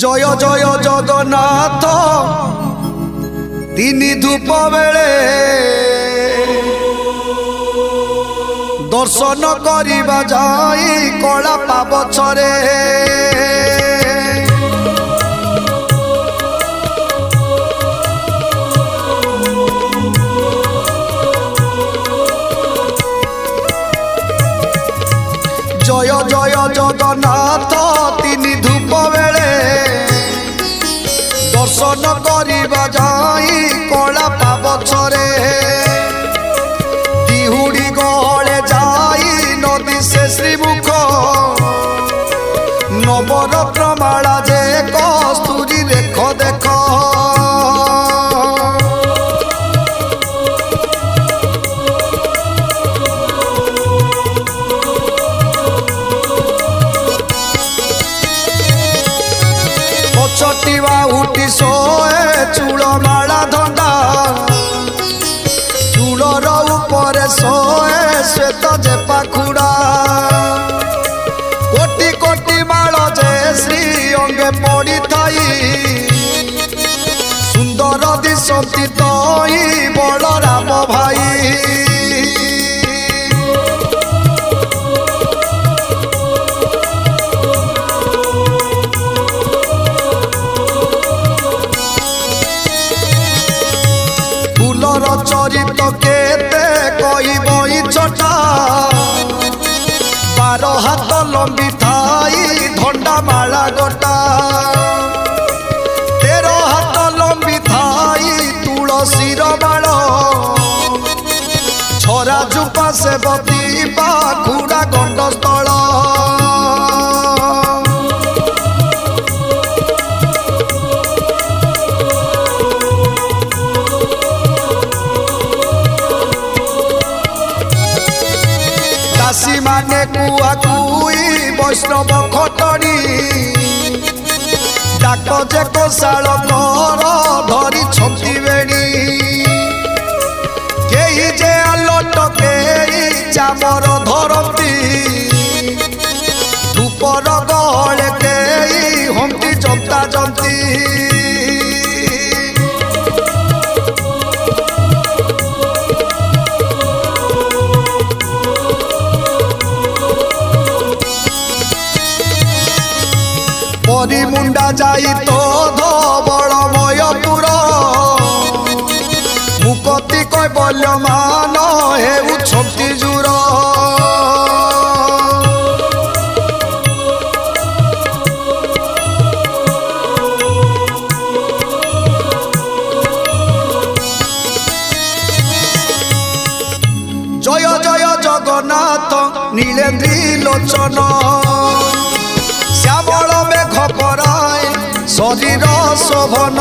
जय जय जगन्नाथ तीन धूप बेले दर्शन करिबा जाई कला पाबछरे जय जय जगन्नाथ तीन धूप बेले दर्शन करिबा जाई कला पाबछरे दिहुड़ी गहले जाई नदी से श्रीमुख नवरत्न माला जे कस्तूरी देख देख चटिवा उठी सोए चूल माला धंदा चूलर ऊपर सोए श्वेत जे पाखुड़ा कोटि कोटि माल जे श्री अंगे पड़ी थाई सुंदर दिशती तई बलराम भाई चरित केते कई छटा 12 हाथ लंबी थाई धंडा माला गोटा 13 हाथ लंबी थाई तुलसीर माल छरा जुपा से बती पाखुड़ा गंडस्थल दासी माने कुआ कुई वैष्णव खटणी डाक जे कोशाल घर धरी छंती बेणी केही जे आलोट केही चामर धरती धूपर गहले केही हमती जंता जंती परी मुंडा जाई तो धवलमयपुर मुकति कैबल्यमान हेउ छंती जुर जय जय जगन्नाथ नीलेन्द्री लोचन श्यामल मेघ पराय शरीर शोभन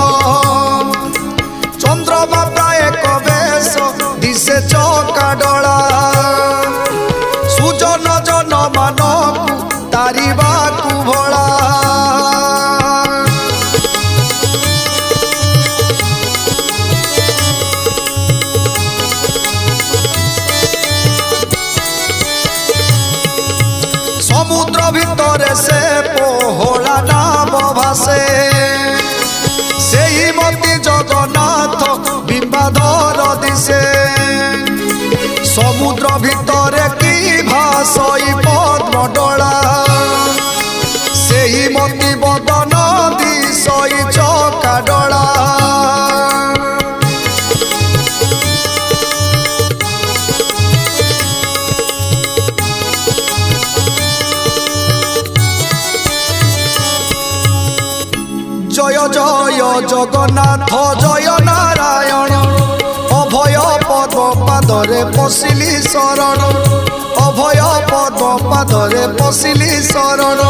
चंद्रमा प्राय कवेश दिशे चकाडला सुजन जन मानकु तारिबाकु भला समुद्र भितरे से पोहला नाम भासे से ही मती जगन्नाथ बिंबाधर दिशे समुद्र भितरे की भासई पद्मडला से ही मती बदन दिशई चकाडला जय जय जगन्नाथ जय नारायण अभय पद्म पादरे पशिली शरण अभय पद्म पादरे पशिली शरण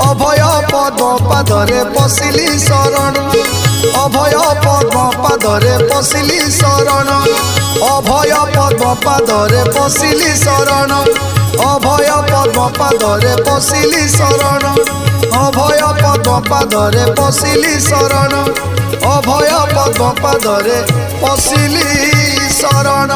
अभय पद्म पादरे पशिली शरण अभय पद्म पादरे पशिली शरण अभय पद्म पादरे पशिली शरण अभय पद्म पादरे पशिली शरण अभय पद्म पादरे पशिली शरण अभय पद्म पादरे पशिली शरण।